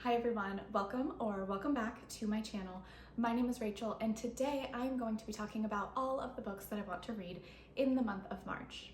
Hi everyone, welcome back to my channel. My name is Rachel and today I'm going to be talking about all of the books that I want to read in the month of March.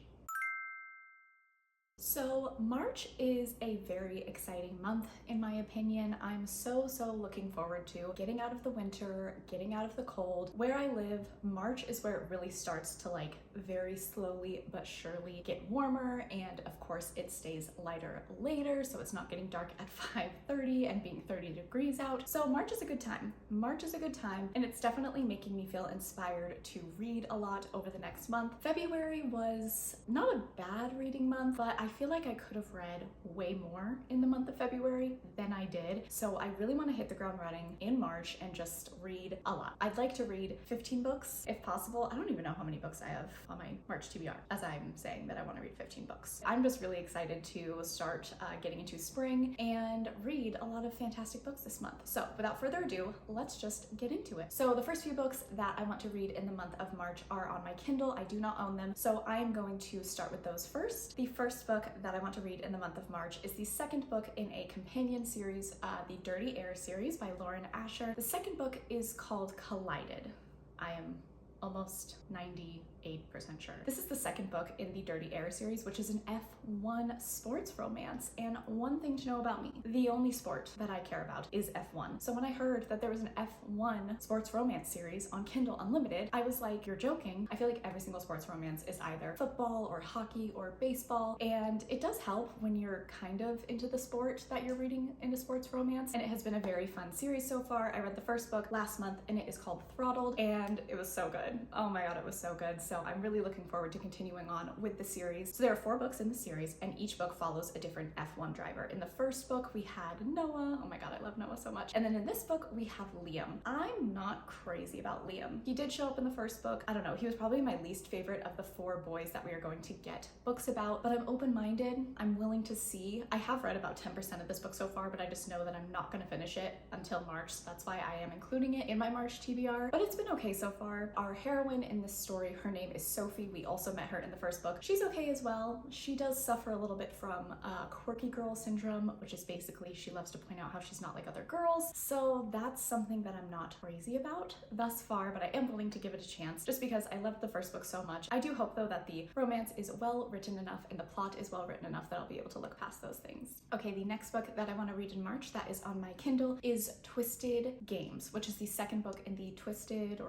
So March is a very exciting month in my opinion. I'm so looking forward to getting out of the winter, getting out of the cold. Where I live, March is where it really starts to very slowly but surely get warmer, and of course it stays lighter later, so it's not getting dark at 5:30 and being 30 degrees out. So March is a good time. March is a good time, and it's definitely making me feel inspired to read a lot over the next month. February was not a bad reading month, but I feel like I could have read way more in the month of February than I did. So I really want to hit the ground running in March and just read a lot. I'd like to read 15 books if possible. I don't even know how many books I have on my March TBR as I'm saying that I want to read 15 books. I'm just really excited to start getting into spring and read a lot of fantastic books this month. So without further ado, let's just get into it. So the first few books that I want to read in the month of March are on my Kindle. I do not own them, so I am going to start with those first. The first book that I want to read in the month of March is the second book in a companion series, the Dirty Air series by Lauren Asher. The second book is called Collided. I am almost 98% sure. This is the second book in the Dirty Air series, which is an F1 sports romance. And one thing to know about me, the only sport that I care about is F1. So when I heard that there was an F1 sports romance series on Kindle Unlimited, I was like, you're joking. I feel like every single sports romance is either football or hockey or baseball. And it does help when you're kind of into the sport that you're reading into sports romance. And it has been a very fun series so far. I read the first book last month and it is called Throttled, and it was so good. Oh my god, it was so good. So I'm really looking forward to continuing on with the series. So there are 4 books in the series and each book follows a different F1 driver. In the first book we had Noah. Oh my god, I love Noah so much. And then in this book we have Liam. I'm not crazy about Liam. He did show up in the first book. I don't know, he was probably my least favorite of the 4 boys that we are going to get books about, but I'm open-minded. I'm willing to see. I have read about 10% of this book so far, but I just know that I'm not going to finish it until March, so that's why I am including it in my March TBR. But it's been okay so far. Our heroine in this story, her name is Sophie. We also met her in the first book. She's okay as well. She does suffer a little bit from quirky girl syndrome, which is basically she loves to point out how she's not like other girls. So that's something that I'm not crazy about thus far, but I am willing to give it a chance just because I loved the first book so much. I do hope though that the romance is well written enough and the plot is well written enough that I'll be able to look past those things. Okay, the next book that I want to read in March that is on my Kindle is Twisted Games, which is the second book in the Twisted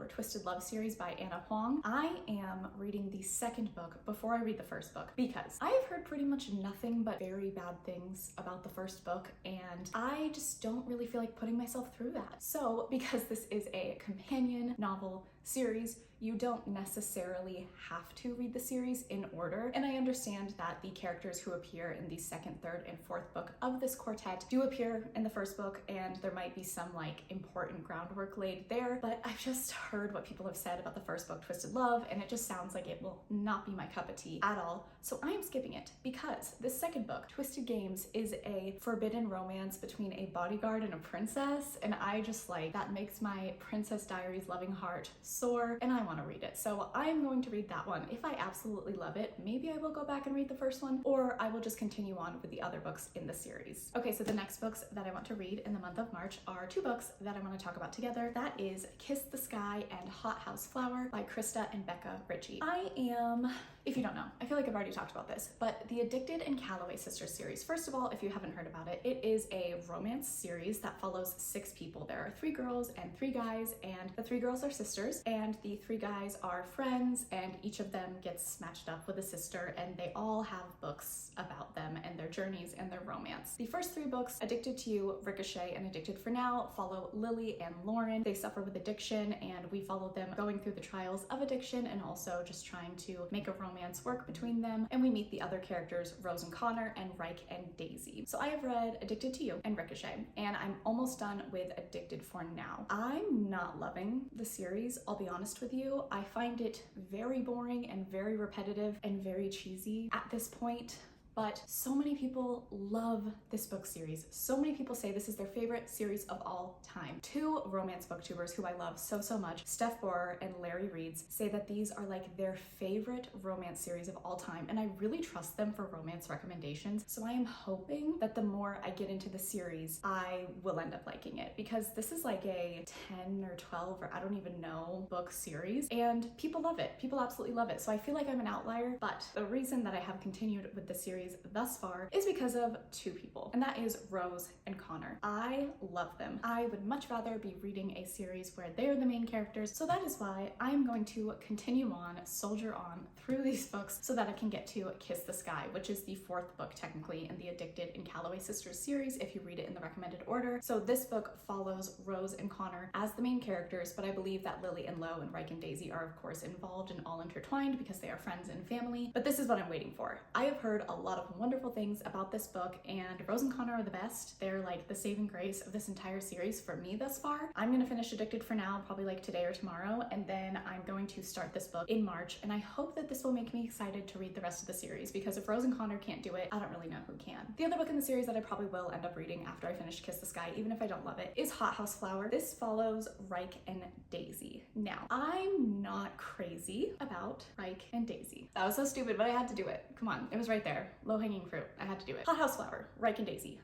Love series by Anna Huang. I am reading the second book before I read the first book because I have heard pretty much nothing but very bad things about the first book, and I just don't really feel like putting myself through that. So because this is a companion novel series, you don't necessarily have to read the series in order. And I understand that the characters who appear in the second, third, and fourth book of this quartet do appear in the first book, and there might be some important groundwork laid there, but I've just heard what people have said about the first book, Twisted Love, and it just sounds like it will not be my cup of tea at all. So I am skipping it because this second book, Twisted Games, is a forbidden romance between a bodyguard and a princess, and I just that makes my Princess Diaries loving heart soar, and I want to read it. So I'm going to read that one. If I absolutely love it, maybe I will go back and read the first one, or I will just continue on with the other books in the series. Okay, so the next books that I want to read in the month of March are 2 books that I want to talk about together. That is Kiss the Sky and Hot House Flower by Krista and Becca Ritchie. I am, if you don't know, I feel like I've already talked about this, but the Addicted and Calloway Sisters series. First of all, if you haven't heard about it, it is a romance series that follows 6 people. There are 3 girls and 3 guys, and the 3 girls are sisters, and the 3 guys are friends, and each of them gets matched up with a sister, and they all have books about them and their journeys and their romance. The first 3 books, Addicted to You, Ricochet, and Addicted for Now, follow Lily and Lauren. They suffer with addiction, and we follow them going through the trials of addiction and also just trying to make a romance work between them. And we meet the other characters, Rose and Connor, and Reich and Daisy. So I have read Addicted to You and Ricochet, and I'm almost done with Addicted for Now. I'm not loving the series, I'll be honest with you. I find it very boring and very repetitive and very cheesy at this point. but so many people love this book series. So many people say this is their favorite series of all time. Two romance booktubers who I love so much, Steph Borer and Larry Reeds, say that these are like their favorite romance series of all time, and I really trust them for romance recommendations. So I am hoping that the more I get into the series, I will end up liking it, because this is like a 10 or 12 or I don't even know book series, and people love it. People absolutely love it. So I feel like I'm an outlier, but the reason that I have continued with the series thus far is because of two people, and that is Rose and Connor. I love them. I would much rather be reading a series where they're the main characters, so that is why I'm going to continue on, soldier on through these books so that I can get to Kiss the Sky, which is the fourth book technically in the Addicted and Calloway Sisters series if you read it in the recommended order. So this book follows Rose and Connor as the main characters, but I believe that Lily and Lo and Reich and Daisy are of course involved and all intertwined because they are friends and family, but this is what I'm waiting for. I have heard a lot of wonderful things about this book, and Rose and Connor are the best. They're like the saving grace of this entire series for me thus far. I'm gonna finish Addicted for now, probably like today or tomorrow, and then I'm going to start this book in March, and I hope that this will make me excited to read the rest of the series, because if Rose and Connor can't do it, I don't really know who can. The other book in the series that I probably will end up reading after I finish Kiss the Sky, even if I don't love it, is Hot House Flower. This follows Reich and Daisy. Now, I'm not crazy about Reich and Daisy. That was so stupid, but I had to do it. Come on, it was right there. Low-hanging fruit. I had to do it. Hot House Flower, Reich and Daisy.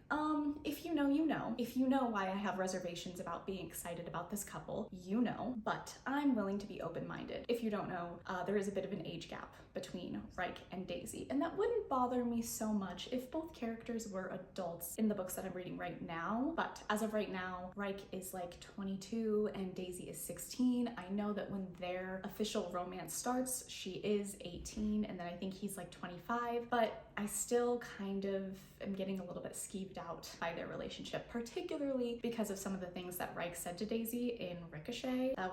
If you know, you know. If you know why I have reservations about being excited about this couple, you know, but I'm willing to be open-minded. If you don't know, there is a bit of an age gap between Reich and Daisy, and that wouldn't bother me so much if both characters were adults in the books that I'm reading right now, but as of right now, Reich is like 22 and Daisy is 16. I know that when their official romance starts, she is 18, and then I think he's like 25, but I still kind of am getting a little bit skeeved out by their relationship, particularly because of some of the things that Reich said to Daisy in Ricochet. I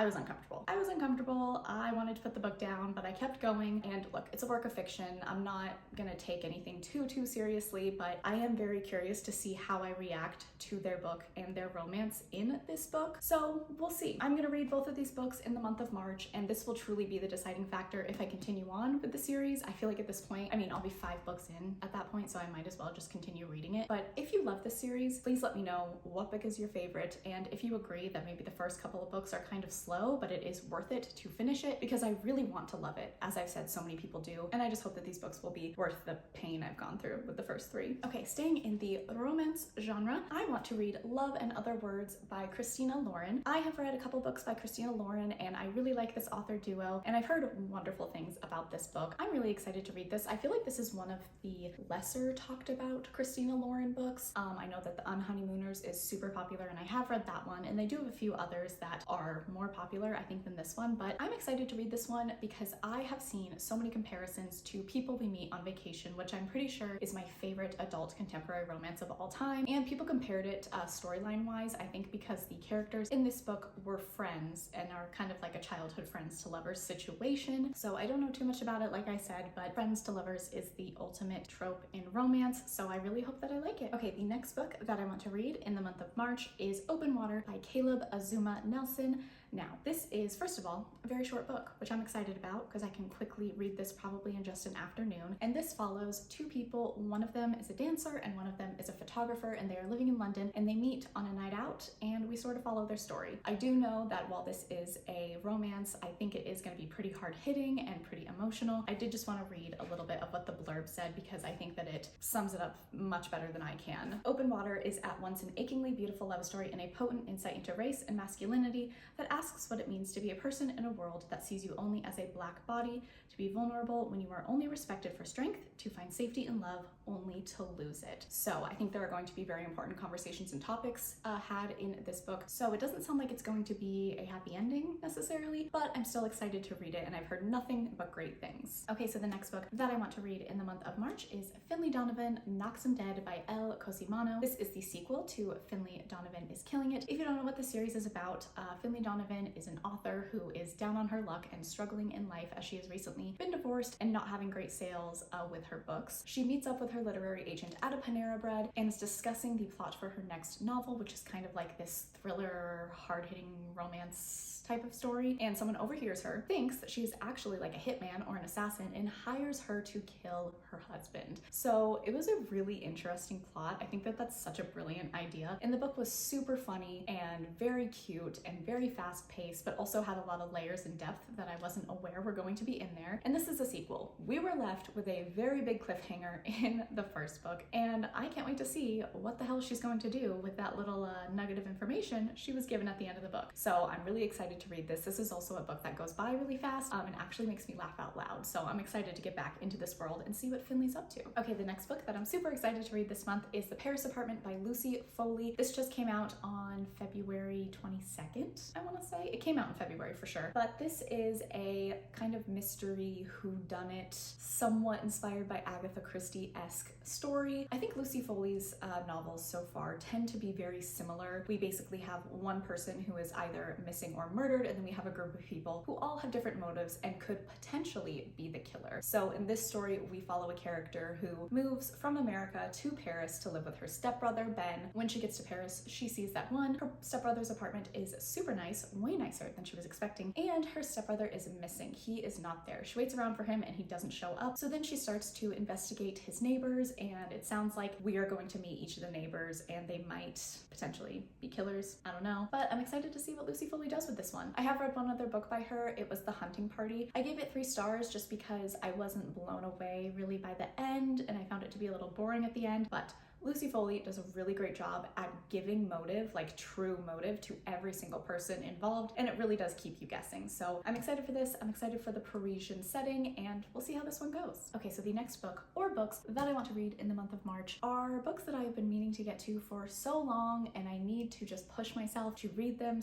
was uncomfortable. I wanted to put the book down, but I kept going. And look, it's a work of fiction. I'm not gonna take anything too seriously, but I am very curious to see how I react to their book and their romance in this book. So we'll see. I'm gonna read both of these books in the month of March, and this will truly be the deciding factor if I continue on with the series. I feel like at this point, I mean, I'll be 5 books in at that point, so I might as well just continue reading it. But if you love this series, please let me know what book is your favorite, and if you agree that maybe the first couple of books are kind of slow, but it is worth it to finish it, because I really want to love it, as I've said so many people do, and I just hope that these books will be worth the pain I've gone through with the first 3. Okay, staying in the romance genre, I want to read Love and Other Words by Christina Lauren. I have read a couple books by Christina Lauren, and I really like this author duo, and I've heard wonderful things about this book. I'm really excited to read this. I feel like this is one of the lesser talked about Christina Lauren books. I know that The Unhoneymooners is super popular, and I have read that one, and they do have a few others that are more popular, I think, than this one, but I'm excited to read this one because I have seen so many comparisons to People We Meet on Vacation, which I'm pretty sure is my favorite adult contemporary romance of all time, and people compared it storyline-wise, I think because the characters in this book were friends and are kind of like a childhood friends to lovers situation. So I don't know too much about it, like I said, but friends to lovers is the ultimate trope in romance, so I really hope that I like it. Okay, the next book that I want to read in the month of March is Open Water by Caleb Azuma Nelson. Now, this is, first of all, a very short book, which I'm excited about because I can quickly read this probably in just an afternoon. And this follows 2 people. One of them is a dancer and one of them is a photographer, and they are living in London, and they meet on a night out, and we sort of follow their story. I do know that while this is a romance, I think it is going to be pretty hard-hitting and pretty emotional. I did just want to read a little bit of what the blurb said because I think that it sums it up much better than I can. Open Water is at once an achingly beautiful love story and a potent insight into race and masculinity that asks what it means to be a person in a world that sees you only as a black body, to be vulnerable when you are only respected for strength, to find safety in love only to lose it. So I think there are going to be very important conversations and topics had in this book. So it doesn't sound like it's going to be a happy ending necessarily, but I'm still excited to read it, and I've heard nothing but great things. Okay, so the next book that I want to read in the month of March is Finlay Donovan Knocks 'Em Dead by Elle Cosimano. This is the sequel to Finlay Donovan is Killing It. If you don't know what the series is about, Finlay Donovan Donovan is an author who is down on her luck and struggling in life as she has recently been divorced and not having great sales with her books. She meets up with her literary agent at a Panera Bread and is discussing the plot for her next novel, which is kind of like this thriller, hard-hitting romance type of story, and someone overhears her, thinks that she's actually like a hitman or an assassin, and hires her to kill her husband. So it was a really interesting plot. I think that that's such a brilliant idea, and the book was super funny and very cute and very fast-paced, but also had a lot of layers and depth that I wasn't aware were going to be in there. And this is a sequel. We were left with a very big cliffhanger in the first book, and I can't wait to see what the hell she's going to do with that little nugget of information she was given at the end of the book. So I'm really excited to read this. This is also a book that goes by really fast and actually makes me laugh out loud. So I'm excited to get back into this world and see what Finley's up to. Okay, the next book that I'm super excited to read this month is The Paris Apartment by Lucy Foley. This just came out on February 22nd, I want to say. It came out in February for sure. But this is a kind of mystery whodunit, somewhat inspired by Agatha Christie-esque story. I think Lucy Foley's novels so far tend to be very similar. We basically have one person who is either missing or murdered, and then we have a group of people who all have different motives and could potentially be the killer. So in this story, we follow a character who moves from America to Paris to live with her stepbrother, Ben. When she gets to Paris, she sees that one, her stepbrother's apartment is super nice, way nicer than she was expecting, and her stepbrother is missing. He is not there. She waits around for him and he doesn't show up. So then she starts to investigate his neighbors, and it sounds like we are going to meet each of the neighbors and they might potentially be killers. I don't know, but I'm excited to see what Lucy Foley does with this one. I have read one other book by her. It was The Hunting Party. I gave it 3 stars just because I wasn't blown away really by the end, and I found it to be a little boring at the end, but Lucy Foley does a really great job at giving motive, like true motive, to every single person involved, and it really does keep you guessing. So I'm excited for this. I'm excited for the Parisian setting, and we'll see how this one goes. Okay, so the next book or books that I want to read in the month of March are books that I've been meaning to get to for so long, and I need to just push myself to read them.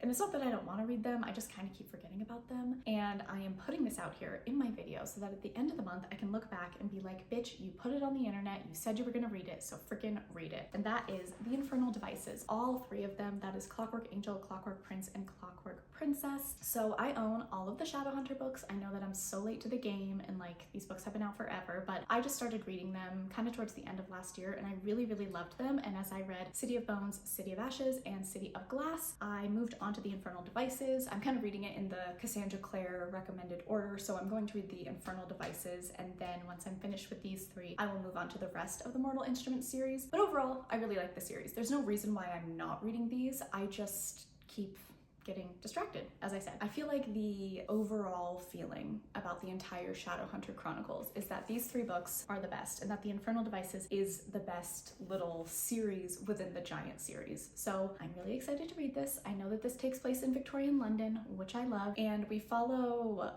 And it's not that I don't want to read them, I just kind of keep forgetting about them, and I am putting this out here in my video so that at the end of the month I can look back and be like, bitch, you put it on the internet, you said you were gonna read it, so freaking read it. And that is The Infernal Devices, all 3 of them. That is Clockwork Angel, Clockwork Prince, and Clockwork Princess. So I own all of the Shadowhunter books. I know that I'm so late to the game and like these books have been out forever, but I just started reading them kind of towards the end of last year, and I really loved them. And as I read City of Bones, City of Ashes, and City of Glass, I moved on to The Infernal Devices. I'm kind of reading it in the Cassandra Clare recommended order, so I'm going to read The Infernal Devices, and then once I'm finished with these 3, I will move on to the rest of the Mortal Instruments series. But overall, I really like the series. There's no reason why I'm not reading these. I just keep getting distracted, as I said. I feel like the overall feeling about the entire Shadowhunter Chronicles is that these 3 books are the best, and that The Infernal Devices is the best little series within the giant series. So I'm really excited to read this. I know that this takes place in Victorian London, which I love, and we follow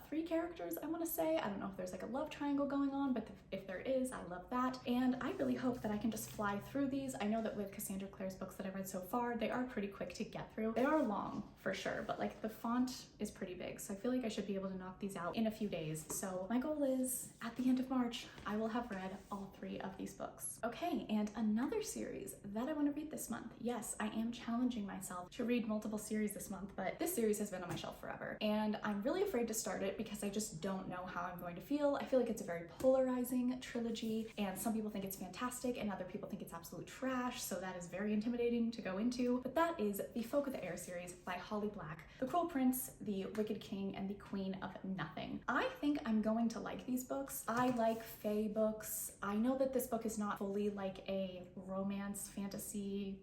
3 characters, I want to say. I don't know if there's like a love triangle going on, but if there is, I love that. And I really hope that I can just fly through these. I know that with Cassandra Clare's books that I've read so far, they are pretty quick to get through. They are long for sure, but like the font is pretty big, so I feel like I should be able to knock these out in a few days. So my goal is at the end of March I will have read all 3 of these books. Okay, and another series that I want to read this month. Yes, I am challenging myself to read multiple series this month, but this series has been on my shelf forever, and I'm really afraid to start it because I just don't know how I'm going to feel. I feel like it's a very polarizing trilogy, and some people think it's fantastic and other people think it's absolute trash, so that is very intimidating to go into. But that is the Folk of the Air series by Holly Black, The Cruel Prince, The Wicked King, and The Queen of Nothing. I think I'm going to like these books. I like fae books. I know that this book is not fully like a romance, fantasy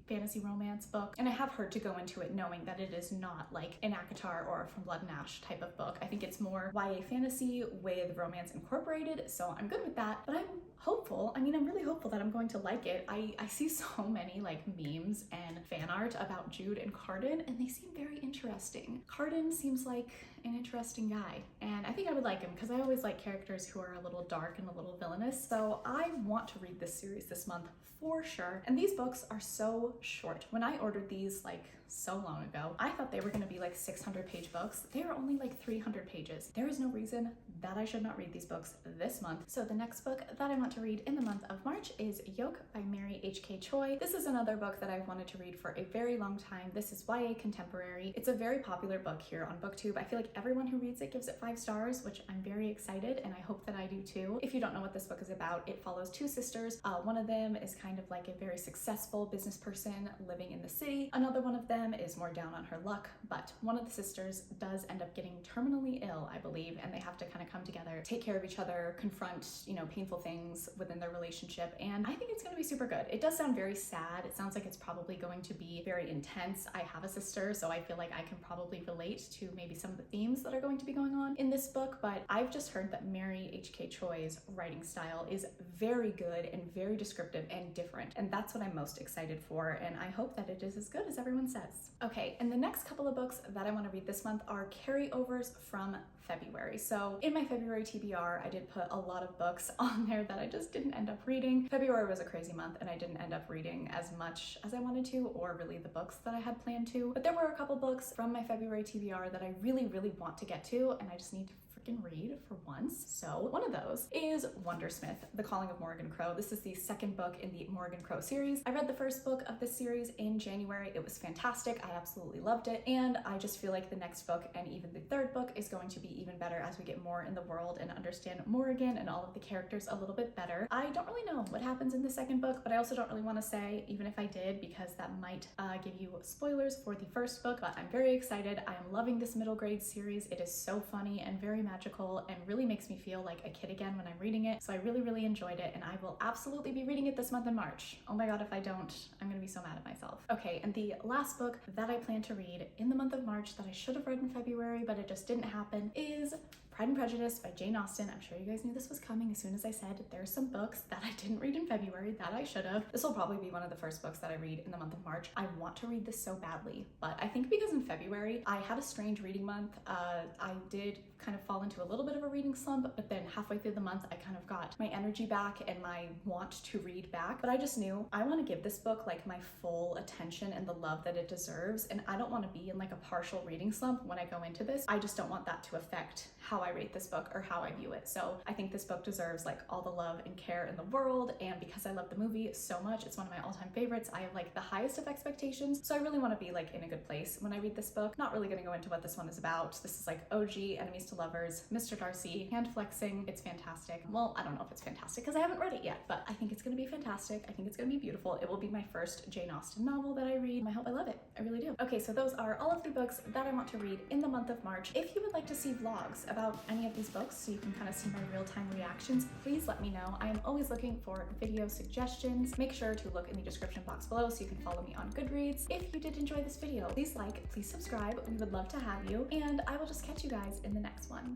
romance book, and I have heard to go into it knowing that it is not like an ACOTAR or From Blood and Ash type of book. I think it's more YA fantasy with romance incorporated, so I'm good with that, but I'm hopeful. I mean, I'm really hopeful that I'm going to like it. I see so many like memes and fan art about Jude and Cardan, and they seem very interesting. Cardan seems like an interesting guy, and I think I would like him because I always like characters who are a little dark and a little villainous. So I want to read this series this month for sure. And these books are so short. When I ordered these like so long ago, I thought they were going to be like 600-page books. They are only like 300 pages. There is no reason that I should not read these books this month. So the next book that I want want to read in the month of March is Yoke by Mary H.K. Choi. This is another book that I've wanted to read for a very long time. This is YA contemporary. It's a very popular book here on BookTube. I feel like everyone who reads it gives it 5 stars, which I'm very excited, and I hope that I do too. If you don't know what this book is about, it follows 2 sisters. One of them is kind of like a very successful business person living in the city. Another one of them is more down on her luck, but one of the sisters does end up getting terminally ill, I believe, and they have to kind of come together, take care of each other, confront, painful things within their relationship, and I think it's going to be super good. It does sound very sad. It sounds like it's probably going to be very intense. I have a sister, so I feel like I can probably relate to maybe some of the themes that are going to be going on in this book, but I've just heard that Mary H.K. Choi's writing style is very good and very descriptive and different, and that's what I'm most excited for, and I hope that it is as good as everyone says. Okay, and the next couple of books that I want to read this month are carryovers from February. So in my February TBR, I did put a lot of books on there that I just didn't end up reading. February was a crazy month and I didn't end up reading as much as I wanted to, or really the books that I had planned to. But there were a couple books from my February TBR that I really, really want to get to, and I just need to freaking read for once. So one of those is Wondersmith, The Calling of Morrigan Crow. This is the second book in the Morrigan Crow series. I read the first book of this series in January. It was fantastic. I absolutely loved it. And I just feel like the next book and even the third book is going to be even better as we get more in the world and understand Morrigan and all of the characters a little bit better. I don't really know what happens in the second book, but I also don't really want to say, even if I did, because that might give you spoilers for the first book, but I'm very excited. I am loving this middle grade series. It is so funny and very magical and really makes me feel like a kid again when I'm reading it. So I really, really enjoyed it, and I will absolutely be reading it this month in March. Oh my god, if I don't, I'm gonna be so mad at myself. Okay, and the last book that I plan to read in the month of March that I should have read in February, but it just didn't happen, is Pride and Prejudice by Jane Austen. I'm sure you guys knew this was coming as soon as I said there's some books that I didn't read in February that I should have. This will probably be one of the first books that I read in the month of March. I want to read this so badly, but I think because in February I had a strange reading month. I did kind of fall into a little bit of a reading slump, but then halfway through the month I kind of got my energy back and my want to read back. But I just knew I want to give this book like my full attention and the love that it deserves, and I don't want to be in like a partial reading slump when I go into this. I just don't want that to affect how I rate this book or how I view it. So I think this book deserves like all the love and care in the world, and because I love the movie so much, it's one of my all-time favorites. I have like the highest of expectations, so I really want to be like in a good place when I read this book. Not really gonna go into what this one is about. This is like OG enemies to lovers, Mr. Darcy, hand flexing. It's fantastic. Well, I don't know if it's fantastic because I haven't read it yet, but I think it's gonna be fantastic. I think it's gonna be beautiful. It will be my first Jane Austen novel that I read. I hope I love it. I really do. Okay, so those are all of the books that I want to read in the month of March. If you would like to see vlogs about any of these books so you can kind of see my real-time reactions, please let me know. I am always looking for video suggestions. Make sure to look in the description box below so you can follow me on Goodreads. If you did enjoy this video, please like, please subscribe. We would love to have you, and I will just catch you guys in the next one.